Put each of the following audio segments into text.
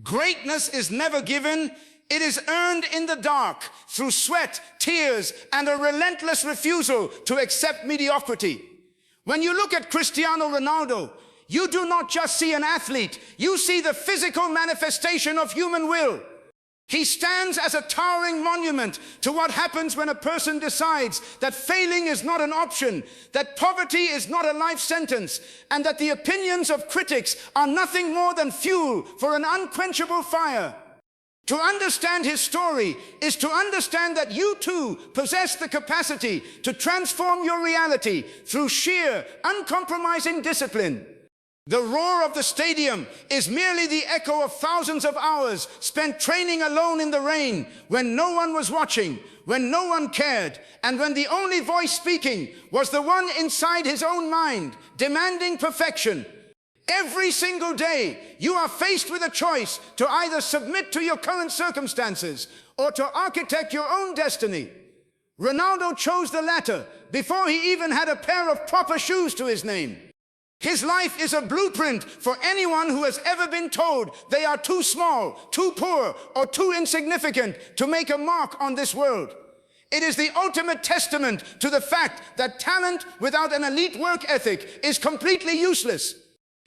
Greatness is never given. It is earned in the dark through sweat, tears, and a relentless refusal to accept mediocrity. When you look at Cristiano Ronaldo, you do not just see an athlete, you see the physical manifestation of human will. He stands as a towering monument to what happens when a person decides that failing is not an option, that poverty is not a life sentence, and that the opinions of critics are nothing more than fuel for an unquenchable fire. To understand his story is to understand that you too possess the capacity to transform your reality through sheer, uncompromising discipline. The roar of the stadium is merely the echo of thousands of hours spent training alone in the rain, when no one was watching, when no one cared, and when the only voice speaking was the one inside his own mind, demanding perfection. Every single day, you are faced with a choice to either submit to your current circumstances or to architect your own destiny. Ronaldo chose the latter before he even had a pair of proper shoes to his name. His life is a blueprint for anyone who has ever been told they are too small, too poor, or too insignificant to make a mark on this world. It is the ultimate testament to the fact that talent without an elite work ethic is completely useless.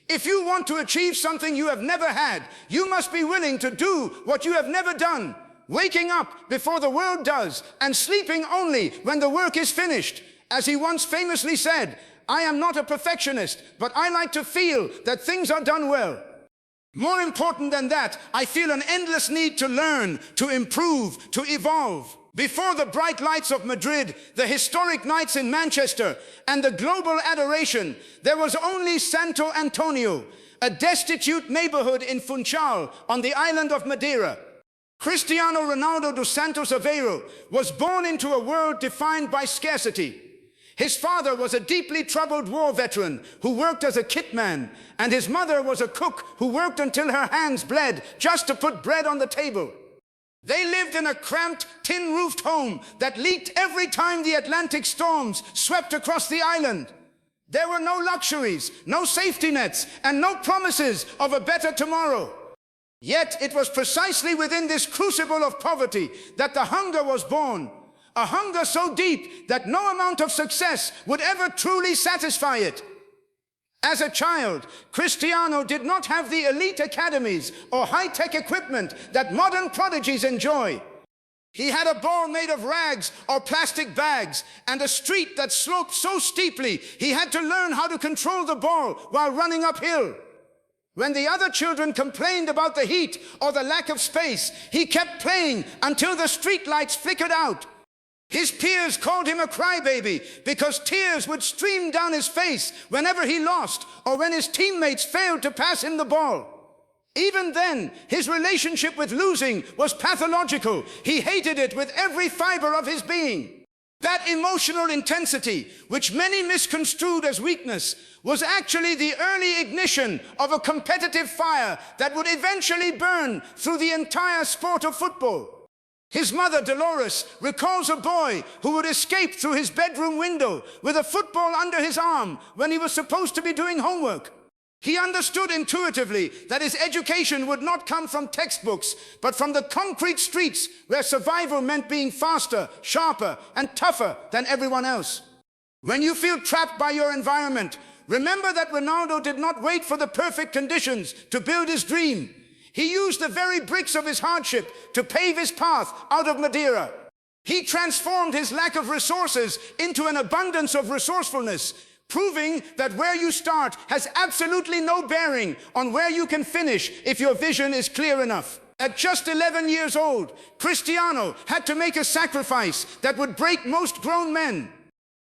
If you want to achieve something you have never had, you must be willing to do what you have never done, waking up before the world does and sleeping only when the work is finished. As he once famously said, "I am not a perfectionist, but I like to feel that things are done well." More important than that, I feel an endless need to learn, to improve, to evolve. Before the bright lights of Madrid, the historic nights in Manchester, and the global adoration, there was only Santo Antonio, a destitute neighborhood in Funchal on the island of Madeira. Cristiano Ronaldo dos Santos Aveiro was born into a world defined by scarcity. His father was a deeply troubled war veteran who worked as a kitman, and his mother was a cook who worked until her hands bled just to put bread on the table. They lived in a cramped, tin-roofed home that leaked every time the Atlantic storms swept across the island. There were no luxuries, no safety nets, and no promises of a better tomorrow. Yet it was precisely within this crucible of poverty that the hunger was born. A hunger so deep that no amount of success would ever truly satisfy it. As a child, Cristiano did not have the elite academies or high-tech equipment that modern prodigies enjoy. He had a ball made of rags or plastic bags and a street that sloped so steeply he had to learn how to control the ball while running uphill. When the other children complained about the heat or the lack of space, he kept playing until the street lights flickered out. His peers called him a crybaby because tears would stream down his face whenever he lost or when his teammates failed to pass him the ball. Even then, his relationship with losing was pathological. He hated it with every fiber of his being. That emotional intensity, which many misconstrued as weakness, was actually the early ignition of a competitive fire that would eventually burn through the entire sport of football. His mother, Dolores, recalls a boy who would escape through his bedroom window with a football under his arm when he was supposed to be doing homework. He understood intuitively that his education would not come from textbooks, but from the concrete streets where survival meant being faster, sharper, and tougher than everyone else. When you feel trapped by your environment, remember that Ronaldo did not wait for the perfect conditions to build his dream. He used the very bricks of his hardship to pave his path out of Madeira. He transformed his lack of resources into an abundance of resourcefulness, proving that where you start has absolutely no bearing on where you can finish if your vision is clear enough. At just 11 years old, Cristiano had to make a sacrifice that would break most grown men.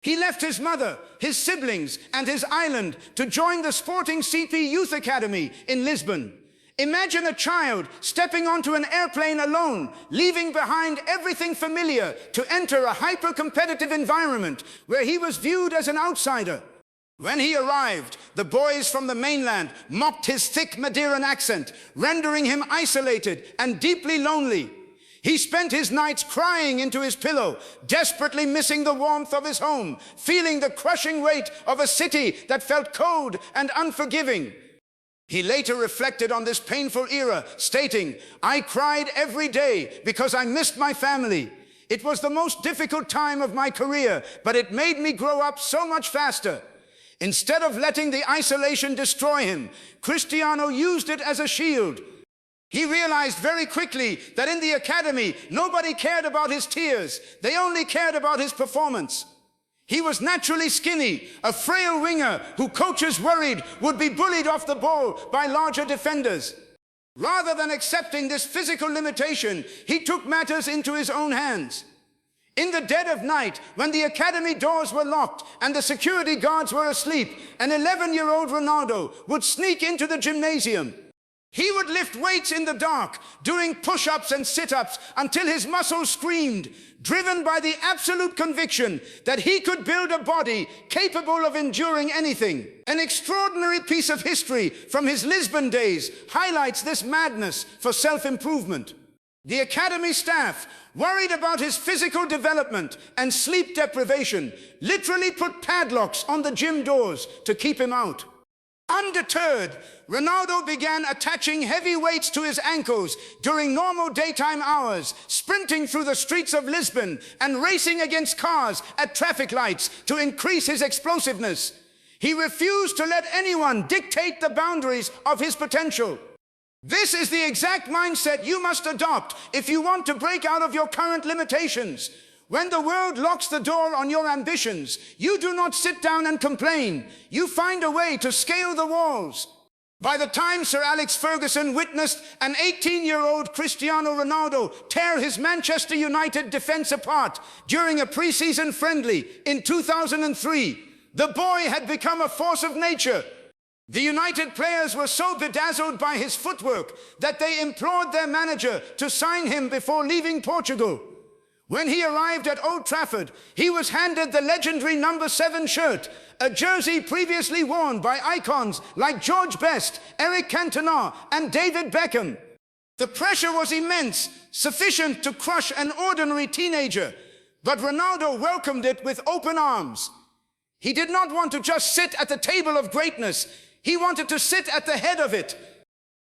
He left his mother, his siblings, and his island to join the Sporting CP Youth Academy in Lisbon. Imagine a child stepping onto an airplane alone, leaving behind everything familiar to enter a hyper-competitive environment where he was viewed as an outsider. When he arrived, the boys from the mainland mocked his thick Madeiran accent, rendering him isolated and deeply lonely. He spent his nights crying into his pillow, desperately missing the warmth of his home, feeling the crushing weight of a city that felt cold and unforgiving. He later reflected on this painful era, stating, "I cried every day because I missed my family. It was the most difficult time of my career, but it made me grow up so much faster." Instead of letting the isolation destroy him, Cristiano used it as a shield. He realized very quickly that in the academy, nobody cared about his tears. They only cared about his performance. He was naturally skinny, a frail winger who coaches worried would be bullied off the ball by larger defenders. Rather than accepting this physical limitation, he took matters into his own hands. In the dead of night, when the academy doors were locked and the security guards were asleep, an 11-year-old Ronaldo would sneak into the gymnasium. He would lift weights in the dark, doing push-ups and sit-ups until his muscles screamed, driven by the absolute conviction that he could build a body capable of enduring anything. An extraordinary piece of history from his Lisbon days highlights this madness for self-improvement. The academy staff, worried about his physical development and sleep deprivation, literally put padlocks on the gym doors to keep him out. Undeterred, Ronaldo began attaching heavy weights to his ankles during normal daytime hours, sprinting through the streets of Lisbon and racing against cars at traffic lights to increase his explosiveness. He refused to let anyone dictate the boundaries of his potential. This is the exact mindset you must adopt if you want to break out of your current limitations. When the world locks the door on your ambitions, you do not sit down and complain. You find a way to scale the walls. By the time Sir Alex Ferguson witnessed an 18-year-old Cristiano Ronaldo tear his Manchester United defense apart during a pre-season friendly in 2003, the boy had become a force of nature. The United players were so bedazzled by his footwork that they implored their manager to sign him before leaving Portugal. When he arrived at Old Trafford, he was handed the legendary number 7 shirt, a jersey previously worn by icons like George Best, Eric Cantona, and David Beckham. The pressure was immense, sufficient to crush an ordinary teenager, but Ronaldo welcomed it with open arms. He did not want to just sit at the table of greatness, he wanted to sit at the head of it.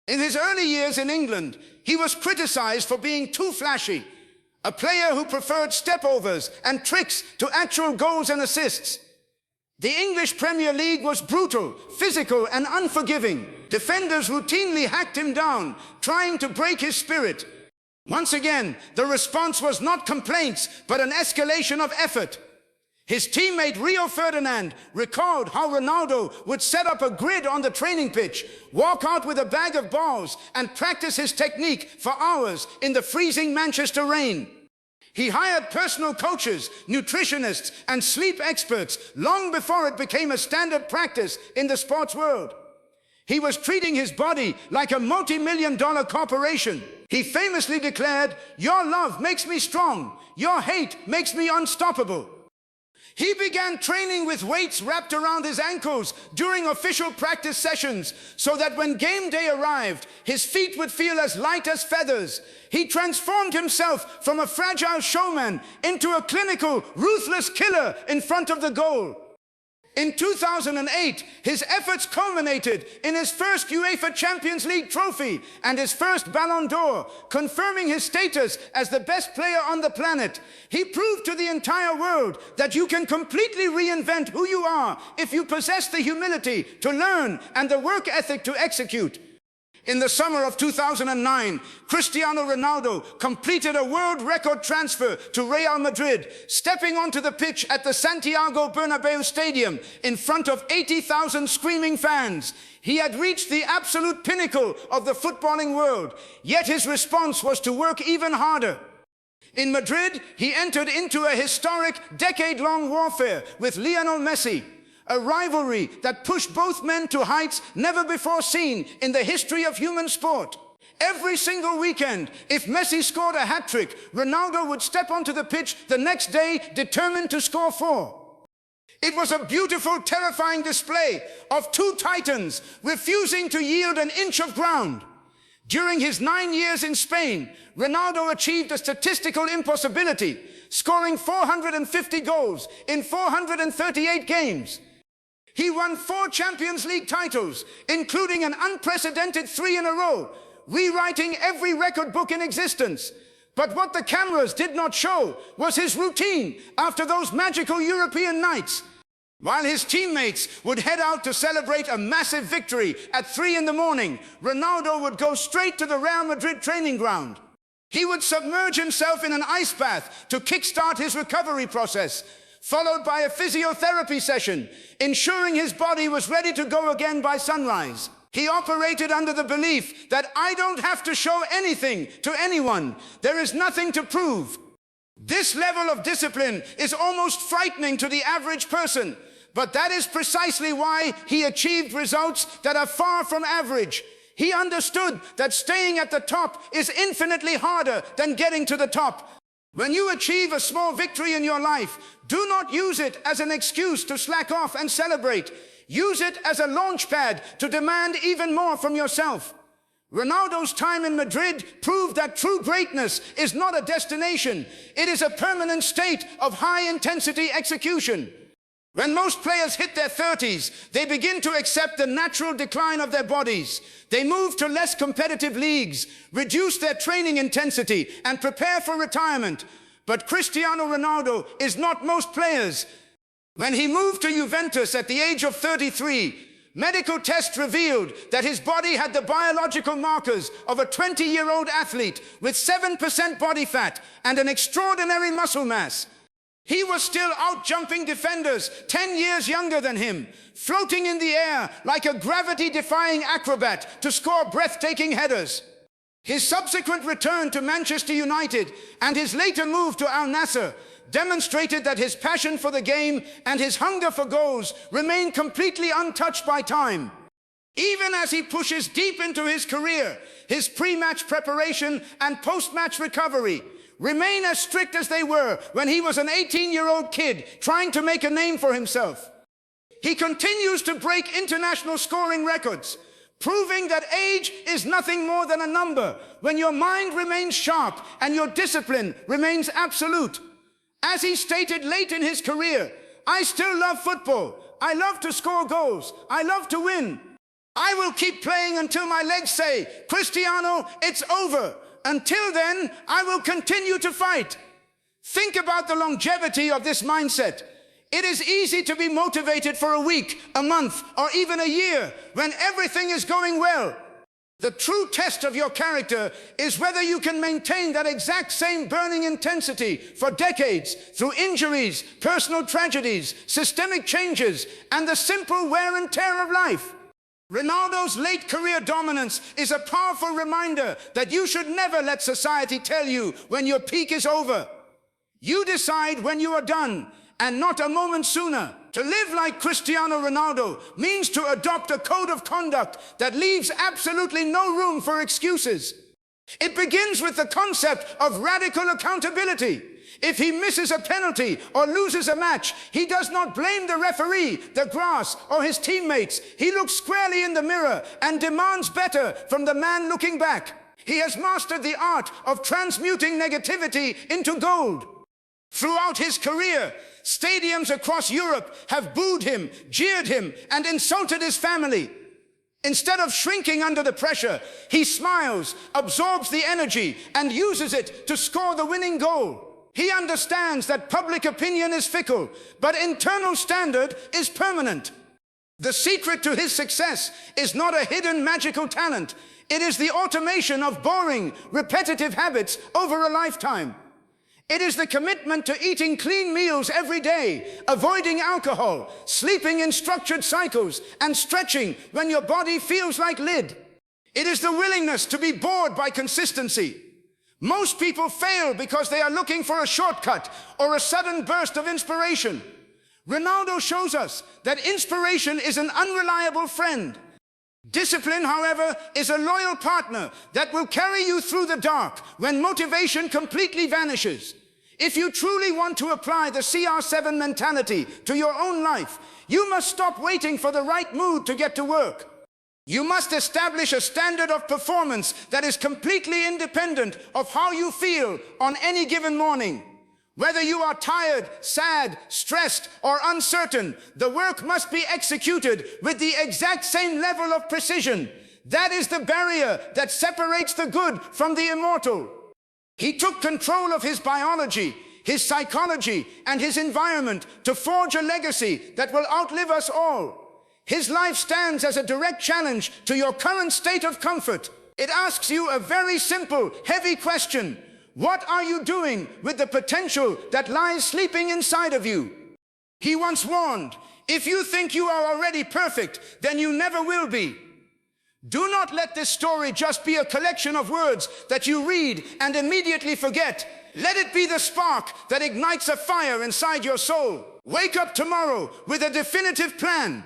In his early years in England, he was criticized for being too flashy, a player who preferred stepovers and tricks to actual goals and assists. The English Premier League was brutal, physical, and unforgiving. Defenders routinely hacked him down, trying to break his spirit. Once again, the response was not complaints, but an escalation of effort. His teammate Rio Ferdinand recalled how Ronaldo would set up a grid on the training pitch, walk out with a bag of balls, and practice his technique for hours in the freezing Manchester rain. He hired personal coaches, nutritionists, and sleep experts long before it became a standard practice in the sports world. He was treating his body like a multi-million-dollar corporation. He famously declared, "Your love makes me strong. Your hate makes me unstoppable." He began training with weights wrapped around his ankles during official practice sessions so that when game day arrived, his feet would feel as light as feathers. He transformed himself from a fragile showman into a clinical, ruthless killer in front of the goal. In 2008, his efforts culminated in his first UEFA Champions League trophy and his first Ballon d'Or, confirming his status as the best player on the planet. He proved to the entire world that you can completely reinvent who you are if you possess the humility to learn and the work ethic to execute. In the summer of 2009, Cristiano Ronaldo completed a world record transfer to Real Madrid, stepping onto the pitch at the Santiago Bernabeu Stadium in front of 80,000 screaming fans. He had reached the absolute pinnacle of the footballing world, yet his response was to work even harder. In Madrid, he entered into a historic decade-long warfare with Lionel Messi, a rivalry that pushed both men to heights never before seen in the history of human sport. Every single weekend, if Messi scored a hat-trick, Ronaldo would step onto the pitch the next day determined to score 4. It was a beautiful, terrifying display of two titans refusing to yield an inch of ground. During his 9 years in Spain, Ronaldo achieved a statistical impossibility, scoring 450 goals in 438 games. He won 4 Champions League titles, including an unprecedented 3 in a row, rewriting every record book in existence. But what the cameras did not show was his routine after those magical European nights. While his teammates would head out to celebrate a massive victory at 3 in the morning, Ronaldo would go straight to the Real Madrid training ground. He would submerge himself in an ice bath to kickstart his recovery process, followed by a physiotherapy session, ensuring his body was ready to go again by sunrise. He operated under the belief that I don't have to show anything to anyone. There is nothing to prove. This level of discipline is almost frightening to the average person, but that is precisely why he achieved results that are far from average. He understood that staying at the top is infinitely harder than getting to the top. When you achieve a small victory in your life, do not use it as an excuse to slack off and celebrate. Use it as a launch pad to demand even more from yourself. Ronaldo's time in Madrid proved that true greatness is not a destination. It is a permanent state of high-intensity execution. When most players hit their 30s, they begin to accept the natural decline of their bodies. They move to less competitive leagues, reduce their training intensity, and prepare for retirement. But Cristiano Ronaldo is not most players. When he moved to Juventus at the age of 33, medical tests revealed that his body had the biological markers of a 20-year-old athlete with 7% body fat and an extraordinary muscle mass. He was still out-jumping defenders 10 years younger than him, floating in the air like a gravity-defying acrobat to score breathtaking headers. His subsequent return to Manchester United and his later move to Al Nassr demonstrated that his passion for the game and his hunger for goals remain completely untouched by time. Even as he pushes deep into his career, his pre-match preparation and post-match recovery remain as strict as they were when he was an 18-year-old kid trying to make a name for himself. He continues to break international scoring records, proving that age is nothing more than a number when your mind remains sharp and your discipline remains absolute. As he stated late in his career, I still love football. I love to score goals. I love to win. I will keep playing until my legs say, Cristiano, it's over. Until then, I will continue to fight. Think about the longevity of this mindset. It is easy to be motivated for a week, a month, or even a year when everything is going well. The true test of your character is whether you can maintain that exact same burning intensity for decades through injuries, personal tragedies, systemic changes, and the simple wear and tear of life. Ronaldo's late career dominance is a powerful reminder that you should never let society tell you when your peak is over. You decide when you are done, and not a moment sooner. To live like Cristiano Ronaldo means to adopt a code of conduct that leaves absolutely no room for excuses. It begins with the concept of radical accountability. If he misses a penalty or loses a match, he does not blame the referee, the grass, or his teammates. He looks squarely in the mirror and demands better from the man looking back. He has mastered the art of transmuting negativity into gold. Throughout his career, stadiums across Europe have booed him, jeered him, and insulted his family. Instead of shrinking under the pressure, he smiles, absorbs the energy, and uses it to score the winning goal. He understands that public opinion is fickle, but internal standard is permanent. The secret to his success is not a hidden magical talent. It is the automation of boring, repetitive habits over a lifetime. It is the commitment to eating clean meals every day, avoiding alcohol, sleeping in structured cycles, and stretching when your body feels like lead. It is the willingness to be bored by consistency. Most people fail because they are looking for a shortcut or a sudden burst of inspiration. Ronaldo shows us that inspiration is an unreliable friend. Discipline, however, is a loyal partner that will carry you through the dark when motivation completely vanishes. If you truly want to apply the CR7 mentality to your own life, you must stop waiting for the right mood to get to work. You must establish a standard of performance that is completely independent of how you feel on any given morning. Whether you are tired, sad, stressed, or uncertain, the work must be executed with the exact same level of precision. That is the barrier that separates the good from the immortal. He took control of his biology, his psychology, and his environment to forge a legacy that will outlive us all. His life stands as a direct challenge to your current state of comfort. It asks you a very simple, heavy question. What are you doing with the potential that lies sleeping inside of you? He once warned, if you think you are already perfect, then you never will be. Do not let this story just be a collection of words that you read and immediately forget. Let it be the spark that ignites a fire inside your soul. Wake up tomorrow with a definitive plan.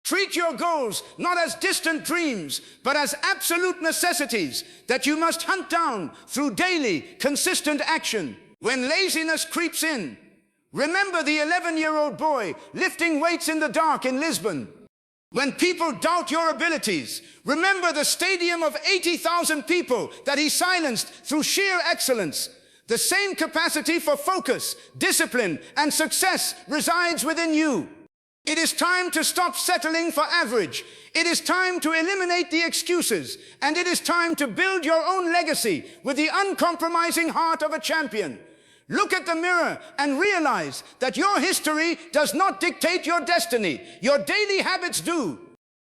Treat your goals not as distant dreams, but as absolute necessities that you must hunt down through daily, consistent action. When laziness creeps in, remember the 11-year-old boy lifting weights in the dark in Lisbon. When people doubt your abilities, remember the stadium of 80,000 people that he silenced through sheer excellence. The same capacity for focus, discipline, and success resides within you. It is time to stop settling for average. It is time to eliminate the excuses. And it is time to build your own legacy with the uncompromising heart of a champion. Look at the mirror and realize that your history does not dictate your destiny. Your daily habits do.